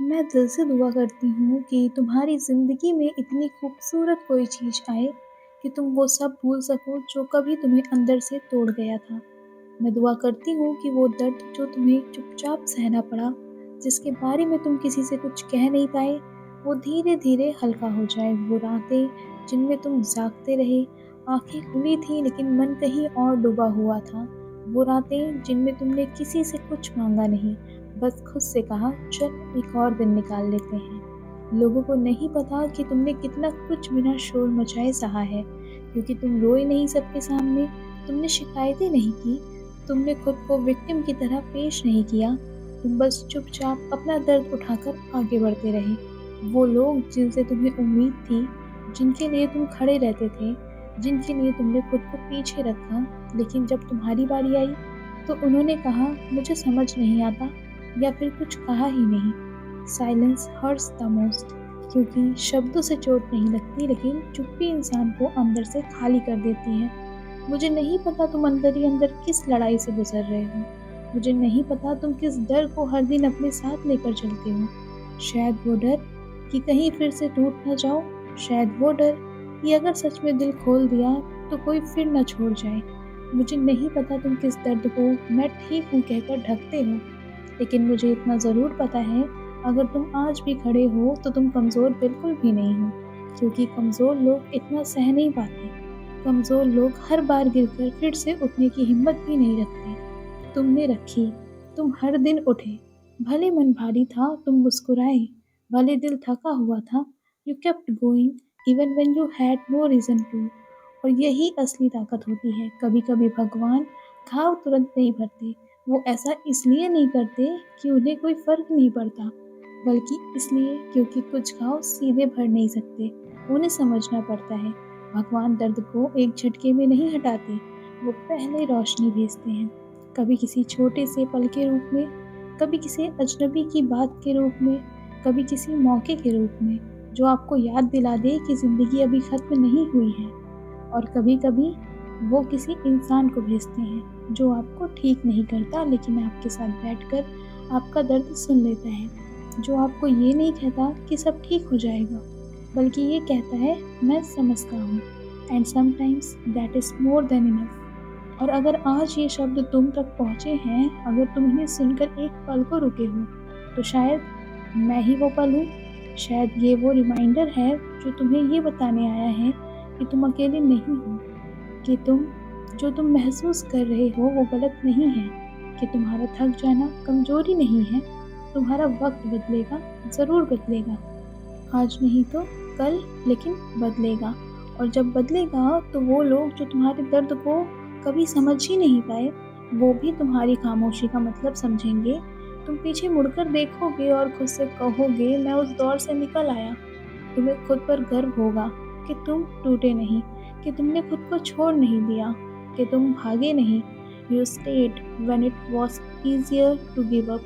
मैं दिल से दुआ करती हूँ कि तुम्हारी ज़िंदगी में इतनी खूबसूरत कोई चीज़ आए कि तुम वो सब भूल सको जो कभी तुम्हें अंदर से तोड़ गया था। मैं दुआ करती हूँ कि वो दर्द जो तुम्हें चुपचाप सहना पड़ा, जिसके बारे में तुम किसी से कुछ कह नहीं पाए, वो धीरे-धीरे हल्का हो जाए। वो रातें जिनमें तुम जागते रहे, आँखें खुली थी लेकिन मन कहीं और डूबा हुआ था। वो रातें जिनमें तुमने किसी से कुछ माँगा नहीं, बस खुद से कहा चल एक और दिन निकाल लेते हैं। लोगों को नहीं पता कि तुमने कितना कुछ बिना शोर मचाए सहा है, क्योंकि तुम रोए नहीं सबके सामने, तुमने शिकायतें नहीं की, तुमने खुद को विक्टिम की तरह पेश नहीं किया, तुम बस चुपचाप अपना दर्द उठाकर आगे बढ़ते रहे। वो लोग जिनसे तुम्हें उम्मीद थी, जिनके लिए तुम खड़े रहते थे, जिनके लिए तुमने खुद को पीछे रखा, लेकिन जब तुम्हारी बारी आई तो उन्होंने कहा मुझे समझ नहीं आता या फिर कुछ कहा ही नहीं। साइलेंस हर्ट्स द मोस्ट, क्योंकि शब्दों से चोट नहीं लगती लेकिन चुप्पी इंसान को अंदर से खाली कर देती है। मुझे नहीं पता तुम अंदर ही अंदर किस लड़ाई से गुजर रहे हो। मुझे नहीं पता तुम किस डर को हर दिन अपने साथ लेकर चलते हो। शायद वो डर कि कहीं फिर से टूट ना जाओ, शायद वो डर कि अगर सच में दिल खोल दिया तो कोई फिर ना छोड़ जाए। मुझे नहीं पता तुम किस दर्द को मैं ठीक हूँ कहकर ढकते हो, लेकिन मुझे इतना ज़रूर पता है अगर तुम आज भी खड़े हो तो तुम कमज़ोर बिल्कुल भी नहीं हो, क्योंकि कमज़ोर लोग इतना सह नहीं पाते। कमज़ोर लोग हर बार गिरकर फिर से उठने की हिम्मत भी नहीं रखते। तुमने रखी, तुम हर दिन उठे, भले मन भारी था तुम मुस्कुराए, भले दिल थका हुआ था, you kept going even when you had no reason to. और यही असली ताकत होती है। कभी-कभी भगवान घाव तुरंत नहीं भरते, वो ऐसा इसलिए नहीं करते कि उन्हें कोई फ़र्क नहीं पड़ता, बल्कि इसलिए क्योंकि कुछ घाव सीधे भर नहीं सकते, उन्हें समझना पड़ता है। भगवान दर्द को एक झटके में नहीं हटाते, वो पहले रोशनी भेजते हैं। कभी किसी छोटे से पल के रूप में, कभी किसी अजनबी की बात के रूप में, कभी किसी मौके के रूप में, जो आपको याद दिला दे कि ज़िंदगी अभी ख़त्म नहीं हुई है। और कभी-कभी वो किसी इंसान को भेजते हैं जो आपको ठीक नहीं करता लेकिन आपके साथ बैठकर आपका दर्द सुन लेता है, जो आपको ये नहीं कहता कि सब ठीक हो जाएगा, बल्कि ये कहता है मैं समझता हूँ। And sometimes that is more than enough. और अगर आज ये शब्द तुम तक पहुँचे हैं, अगर तुम इन्हें सुनकर एक पल को रुके हो, तो शायद मैं ही वो पल हूँ, शायद ये वो रिमाइंडर है जो तुम्हें ये बताने आया है कि तुम अकेले नहीं हो, कि जो तुम महसूस कर रहे हो वो गलत नहीं है, कि तुम्हारा थक जाना कमज़ोरी नहीं है, तुम्हारा वक़्त बदलेगा, ज़रूर बदलेगा। आज नहीं तो कल, लेकिन बदलेगा। और जब बदलेगा तो वो लोग जो तुम्हारे दर्द को कभी समझ ही नहीं पाए, वो भी तुम्हारी खामोशी का मतलब समझेंगे। तुम पीछे मुड़कर देखोगे और खुद से कहोगे मैं उस दौर से निकल आया। तुम्हें खुद पर गर्व होगा कि तुम टूटे नहीं, कि तुमने खुद को छोड़ नहीं दिया, कि तुम भागे नहीं। You stayed when it was easier to give up,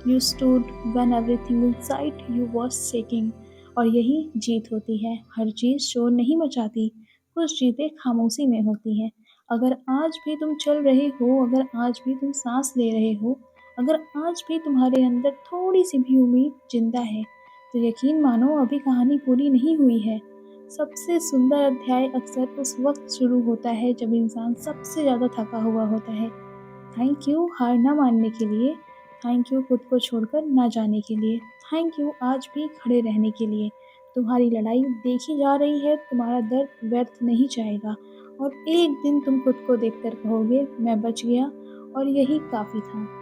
you stood when everything inside you was shaking. और यही जीत होती है। हर चीज़ शोर नहीं मचाती, कुछ जीतें खामोशी में होती हैं। अगर आज भी तुम चल रहे हो, अगर आज भी तुम सांस ले रहे हो, अगर आज भी तुम्हारे अंदर थोड़ी सी भी उम्मीद जिंदा है, तो यकीन मानो अभी कहानी पूरी नहीं हुई है। सबसे सुंदर अध्याय अक्सर उस वक्त शुरू होता है जब इंसान सबसे ज़्यादा थका हुआ होता है। थैंक यू हार ना मानने के लिए, थैंक यू खुद को छोड़कर ना जाने के लिए, थैंक यू आज भी खड़े रहने के लिए। तुम्हारी लड़ाई देखी जा रही है, तुम्हारा दर्द व्यर्थ नहीं जाएगा, और एक दिन तुम खुद को देखकर कहोगे मैं बच गया और यही काफ़ी था।